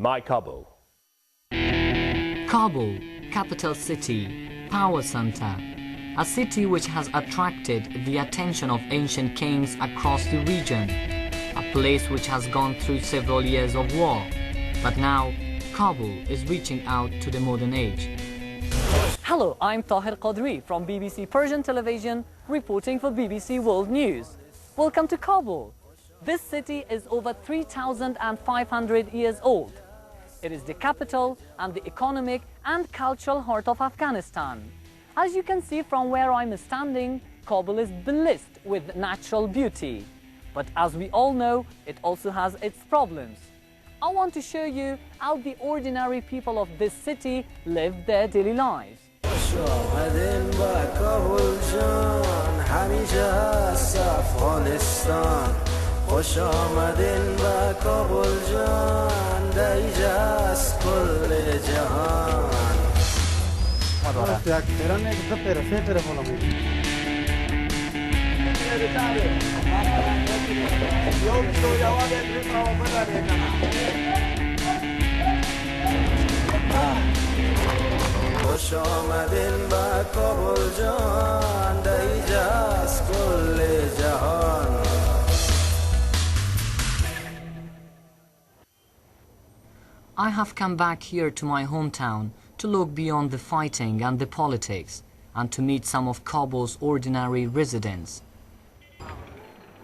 My Kabul. Kabul, capital city, power center, a city which has attracted the attention of ancient kings across the region, a place which has gone through several years of war, but now Kabul is reaching out to the modern age. Hello, I'm Tahir Qadiry from BBC Persian Television, reporting for BBC World News. Welcome to Kabul. This city is over 3,500 years old. It is the capital and the economic and cultural heart of Afghanistan. As you can see from where I'm standing, Kabul is blessed with natural beauty. But as we all know, it also has its problems. I want to show you how the ordinary people of this city live their daily lives. I have come back here to my hometown to look beyond the fighting and the politics and to meet some of Kabul's ordinary residents.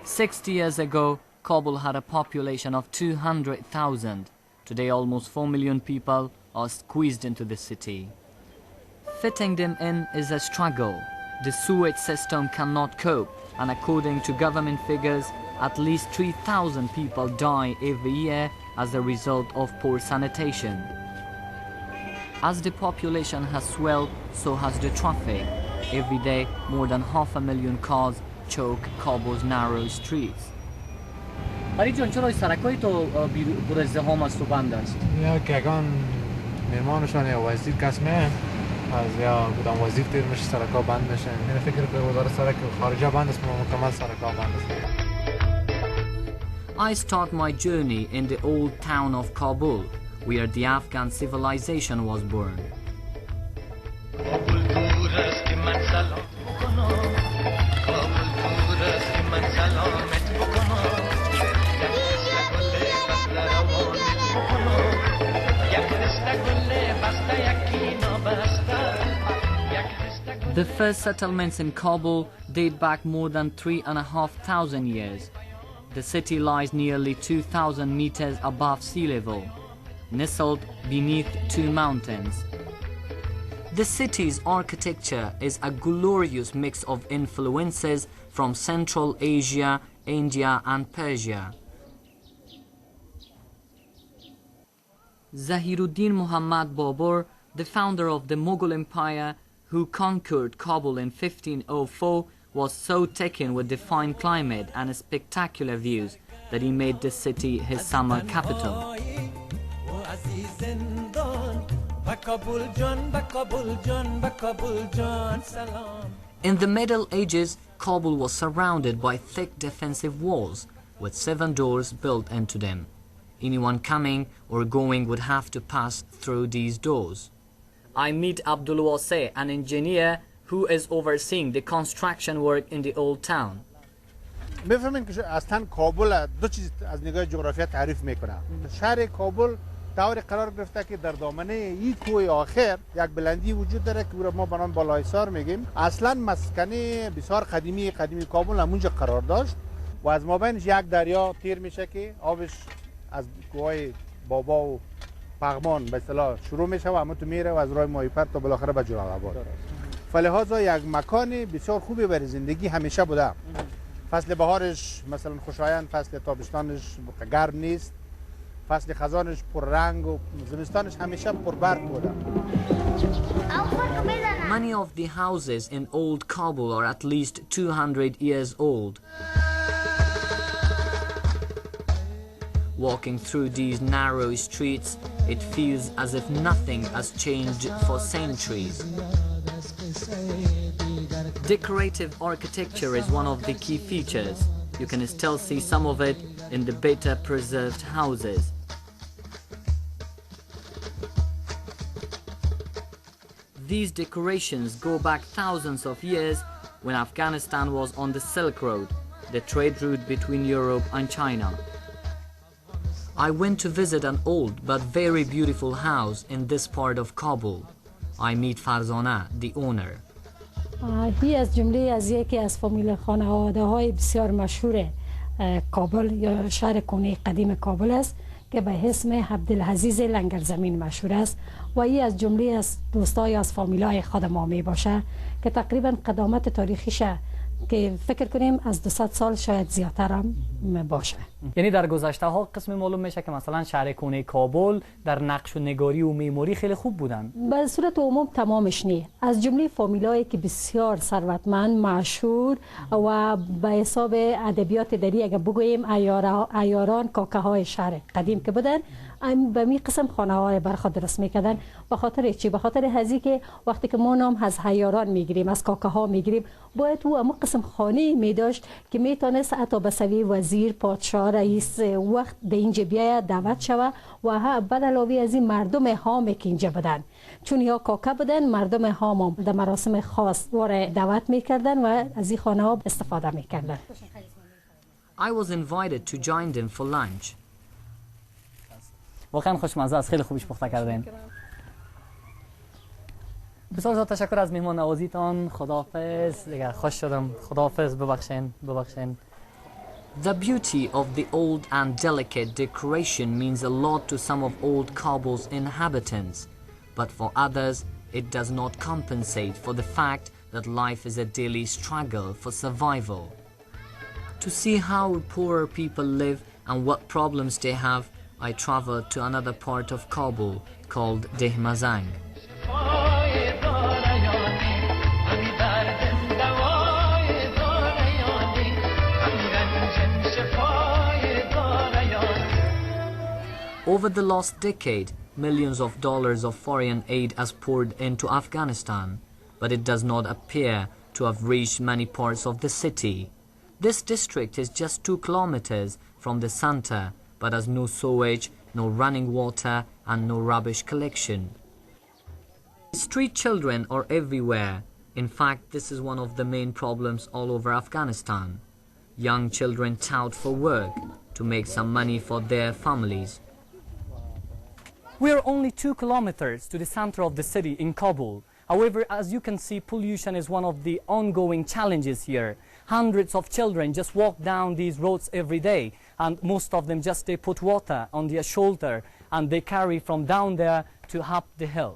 60 years ago, Kabul had a population of 200,000. Today, almost 4 million people are squeezed into the city. Fitting them in is a struggle. The sewage system cannot cope, and according to government figures, at least 3,000 people die every year as a result of poor sanitation. As the population has swelled, so has the traffic. Every day, more than 500,000 cars choke Kabul's narrow streets. جان چرا سرکای تو پر ازدحام است و بند است؟ یا کگان مهمانشان یا وزیر کسمه از یا بودم وزیر تیر میشه سرکا بند میشه. من فکر که وزارت سرک خارجه بند است مکمل سرکا بند است. I start my journey in the old town of Kabul, where the Afghan civilization was born. The first settlements in Kabul date back more than 3,500 years. The city lies nearly 2,000 meters above sea level, nestled beneath two mountains. The city's architecture is a glorious mix of influences from Central Asia, India and Persia. Zahiruddin Muhammad Babur, the founder of the Mughal Empire, who conquered Kabul in 1504, was so taken with the fine climate and spectacular views that he made this city his summer capital. In the Middle Ages, Kabul was surrounded by thick defensive walls with 7 doors built into them. Anyone coming or going would have to pass through these doors. I meet Abdul Wasi, an engineer who is overseeing the construction work in the old town. بفهمین که اصلا کابل دو چیز از نگاه جغرافیا تعریف میکنه. شهر کابل طوری قرار گرفته که در دامنه این کوه آخر یک بلندی وجود داره که ما به نام بالایسار میگیم. اصلا مسکن بسیار قدیمی کابل همونجا قرار داشت و از مابینش یک دریا تیر میشه که آبش از کوه بابا و پغمان به اصطلاح شروع میشه و همون تو میره و از راه ماهیپر تا بالاخره به جلال آباد. فلهذا یک مکان بسیار خوبی برای زندگی همیشه بوده. فصل بهارش مثلا خوشایند، فصل تابستانش گرم نیست، فصل خزانش پر رنگ و زمستانش همیشه پر برف بوده. Many of the houses in old Kabul are at least 200 years old. Walking through these narrow streets, it feels as if nothing has changed for centuries. Decorative architecture is one of the key features. You can still see some of it in the better preserved houses. These decorations go back thousands of years when Afghanistan was on the Silk Road, the trade route between Europe and China. I went to visit an old but very beautiful house in this part of Kabul. I meet Farzana, the owner. هی از جمله از یکی از فامیل خانواده های بسیار مشهور کابل یا شهر کنه قدیم کابل است که به اسم عبدالعزیز لنگرزمین مشهور است و ای از جمله از دوستای از فامیلای خود ما می باشه که تقریبا قدامت تاریخیش که فکر کنیم از 200 سال شاید زیادتر هم باشه. یعنی در گذشته ها قسم معلوم میشه که مثلا شهر کنه کابل در نقش و نگاری و معماری خیلی خوب بودن. به صورت عموم تمامش نی، از جمله فامیلایی که بسیار ثروتمند مشهور و به حساب ادبیات دری اگه بگوییم عیاران کاکه های شهر قدیم که بودن به می قسم خانه های بر خود درست میکردن. به خاطر چی؟ به خاطر هزی که وقتی که ما نام از عیاران میگیریم از کاکه ها میگیریم باید او اما قسم خانه می داشت که میتونست حتی به سوی وزیر، پادشاه، رئیس وقت به اینجا بیاید دعوت شود و بعد علاوه از این مردم هام که اینجا بودن چون یا کاکه بودن مردم هام در مراسم خاص واره دعوت میکردن و از این خانه ها استفاده میکردن. I was invited to join them for lunch. واقعا خوشمزه است، خیلی خوبش پخته کردین. بسیار زیاد تشکر از مهمان نوازیتان. خداحافظ. دیگه خوش شدم. خداحافظ. ببخشین. The beauty of the old and delicate decoration means a lot to some of old Kabul's inhabitants, but for others it does not compensate for the fact that life is a daily struggle for survival. To see how poorer people live and what problems they have, I traveled to another part of Kabul called Dehmazang. Over the last decade, millions of dollars of foreign aid has poured into Afghanistan, but it does not appear to have reached many parts of the city. This district is just 2 kilometers from the center, but has no sewage, no running water, and no rubbish collection. Street children are everywhere. In fact, this is one of the main problems all over Afghanistan. Young children tout for work to make some money for their families. We are only 2 kilometers to the center of the city in Kabul. However, as you can see, pollution is one of the ongoing challenges here. Hundreds of children just walk down these roads every day, and most of them just they put water on their shoulder and they carry from down there to up the hill.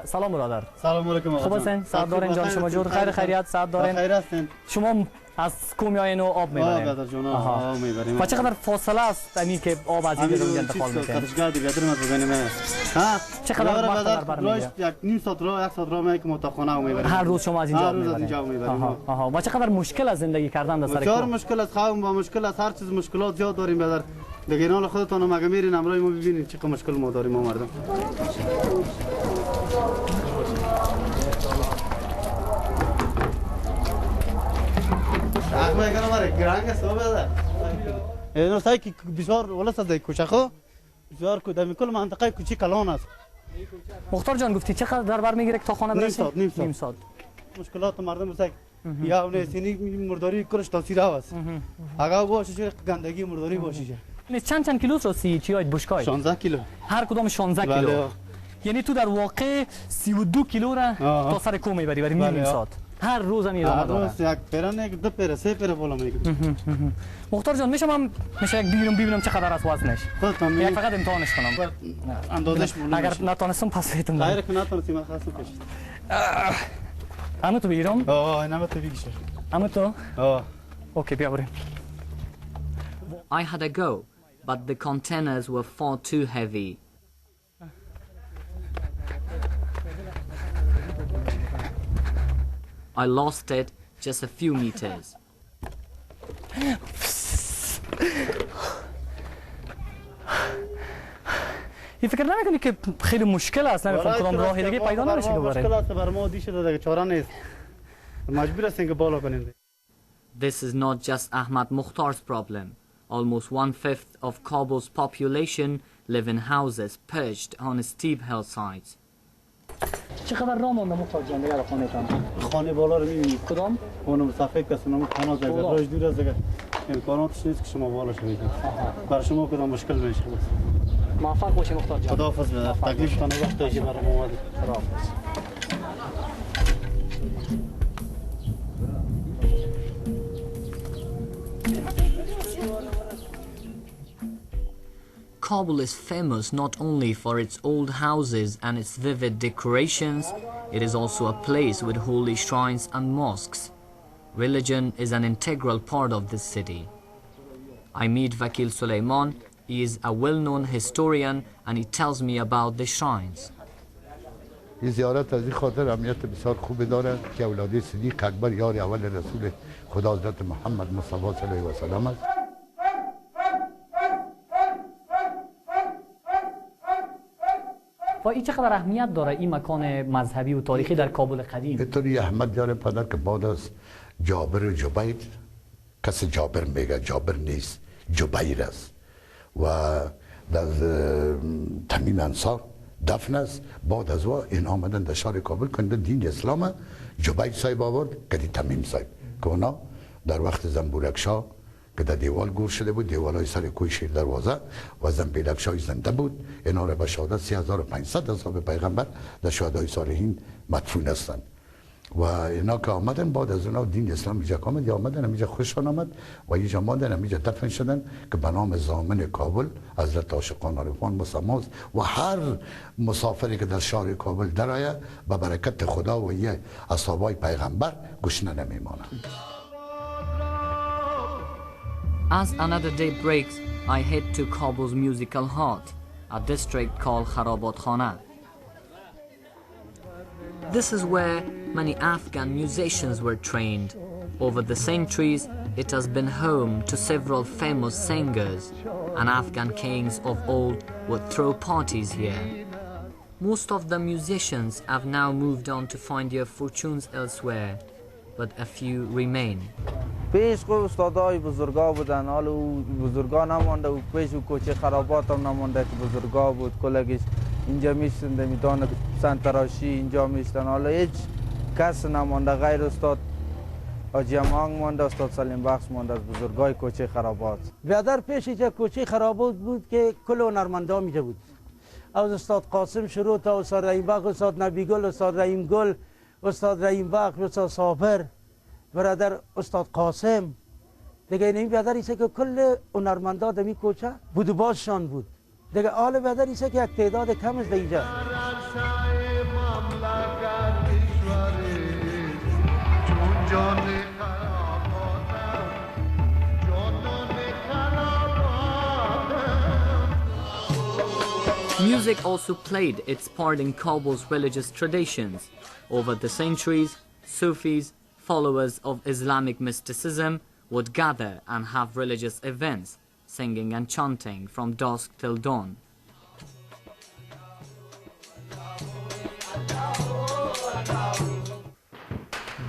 سلام برادر. سلام علیکم. خوب هستین؟ سعد دارین جان شما جور خیر خیریت سعد دارین؟ خیر هستین. شما از کو میایین و آب میبرین؟ آب جون آب میبریم. و چقدر فاصله است اینی که آب از اینجا رو انتقال میکنه؟ کارشگاه دیگه درم از ببینیم. ها؟ چقدر وقت در بر میگیره؟ یک نیم ساعت راه 1 ساعت راه میای که متخانه میبریم. هر روز شما از اینجا میبرین؟ هر روز از اینجا میبریم. آها. و چقدر مشکل از زندگی کردن در سر بسیار مشکل است. خواهم با مشکل است. هر چیز مشکلات زیاد داریم برادر. دیگه حال خودتون هم اگه میرین امروز ما ببینید چقدر مشکل ما داریم ما مردم. اخوای کنم برای گرانگ است برادر. اینو سعی کی بسیار ولست از کوچه بسیار کو در کل منطقه کوچی کلان است. مختار جان گفتی چقدر در بر میگیره که تا خانه برسید؟ نیم ساعت. مشکلات مردم است. یا اون سینی مرداری کلش تاثیر است. اگه باشه چه گندگی مرداری باشه. نه چند کیلو سی چی آید بشکای؟ 16 کیلو. هر کدام 16 کیلو. یعنی تو در واقع 32 کیلو را تا سر کو میبری برای نیم ساعت. هر روز هم ادامه داره. هر روز یک پیران یک دو پیر سه پیر بالا میگیره. مختار جان میشه یک ببینم چقدر است وزنش. یک فقط امتحانش کنم. اندازش معلوم اگر نتونستم پس بهتون غیر که نتونستم خاصم کشید. همه تو بگیرم؟ اینم تو بگیش. همه تو؟ اوکی بیا بریم. I had a go, but the containers were far too heavy. I lost it just a few meters. این فکر نمیکنی که خیلی مشکل است نمیفهم کدام راهی دیگه پیدا نمیشه که مشکل است بر ما دیشه دیگه چاره نیست مجبور هستیم که بالا کنیم. This is not just Ahmad Mukhtar's problem. Almost 1/5 of Kabul's population live in houses perched on steep hillsides. چقدر راه مونده مختار جان دیگه خانه‌تان؟ خانه بالا رو می‌بینید. کدام؟ اونم صفحه کسی نمو تناز دیگه راش دور از دیگه امکاناتش نیست که شما بالاش بگید. برای شما کدام مشکل میشه؟ موفق باشی مختار جان. خداحافظ بدار. تکلیفتان وقت داشتی برام اومدید. خداحافظ. Kabul is famous not only for its old houses and its vivid decorations, it is also a place with holy shrines and mosques. Religion is an integral part of this city. I meet Vakil Suleiman. He is a well-known historian and he tells me about the shrines. این زیارت از این خاطر اهمیت بسیار خوبی داره که اولاد صدیق اکبر یار اول رسول خدا حضرت محمد مصطفی صلی الله علیه و سلم است. و این چقدر اهمیت داره این مکان مذهبی و تاریخی در کابل قدیم؟ اینطوری احمد داره پدر که بعد از جابر و جبیر، کسی جابر میگه، جابر نیست، جبیر است و در تمیم انصار دفن است. بعد از این آمدن در شهر کابل کنده دین اسلام جبیر صاحب آورد که تمیم صاحب که اونا در وقت زنبورک شاه که در دیوال گور شده بود، دیوالای سر کوی شیر دروازه و زنبیلک شاه زنده بود، اینا را به شهادت 3500 اصحاب پیغمبر در شهدای صالحین مدفون هستند و اینا که آمدن بعد از اونا دین اسلام اینجا آمد، یا آمدن اینجا خوششان آمد و اینجا آمدن اینجا دفن شدن که به نام ضامن کابل حضرت عاشقان عارفان مسماس و هر مسافری که در شهر کابل درآید به برکت خدا و یه اصحابای پیغمبر گشنه نمیماند. As another day breaks, I head to Kabul's musical heart, a district called Kharabat Khana. This is where many Afghan musicians were trained. Over the centuries, it has been home to several famous singers, and Afghan kings of old would throw parties here. Most of the musicians have now moved on to find their fortunes elsewhere, but a few remain. پیش کو استادای بزرگا بودن، حالا بزرگا نمانده و پیش و کوچه خرابات هم نمانده که بزرگا بود، کلگیش اینجا میشتن میدان سنتراشی اینجا میشتن، حالا هیچ کس نمانده غیر استاد حاجی امانگ مانده، استاد سلیم بخش مانده از بزرگای کوچه خرابات. بیادر پیش اینجا کوچه خرابات بود که کل هنرمندا میجا بود، از استاد قاسم شروع تا استاد رحیم بخش، استاد نبی گل، استاد رحیم گل، استاد رحیم بخش، استاد صابر، برادر استاد قاسم دیگه. این بیادر ایسه که کل هنرمندا دمی کوچه بود و بازشان بود دیگه. حال بیادر ایسه که یک تعداد کم است اینجا. Music also played its part in Kabul's religious traditions. Over the centuries, Sufis, followers of Islamic mysticism, would gather and have religious events, singing and chanting from dusk till dawn.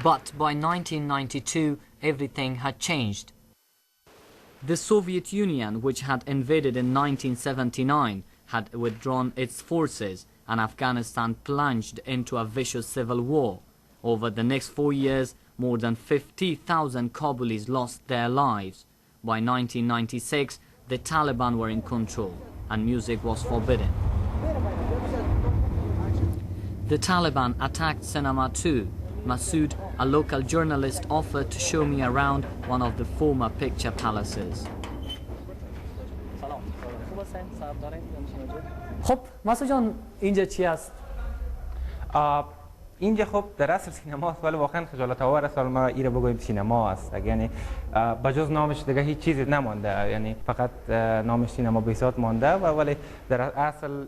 But by 1992, everything had changed. The Soviet Union, which had invaded in 1979, had withdrawn its forces, and Afghanistan plunged into a vicious civil war. Over the next 4 years, more than 50,000 Kabulis lost their lives. By 1996, the Taliban were in control, and music was forbidden. The Taliban attacked cinema too. Masood, a local journalist, offered to show me around one of the former picture palaces. خب مسعود جان اینجا چی است؟ اینجا خب در اصل سینما است، ولی واقعا خجالت آور است ما ایره بگوییم سینما است، یعنی بجز نامش دیگه هیچ چیزی نمانده، یعنی فقط نامش سینما بیسات مانده و ولی در اصل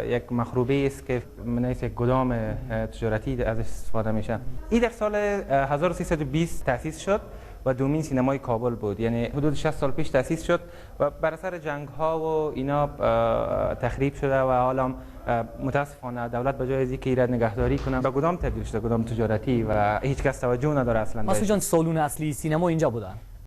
یک مخروبه است که من یک گدام تجارتی ازش استفاده میشه. این در سال 1320 تأسیس شد و دومین سینمای کابل بود، یعنی حدود 60 سال پیش تأسیس شد و بر اثر جنگ ها و اینا تخریب شده و حالا متاسفانه دولت به جای از اینکه ایراد نگهداری کنه به گدام تبدیل شده، گدام تجارتی و هیچ کس توجه نداره اصلا. مسعود جان سالون اصلی سینما اینجا بودن؟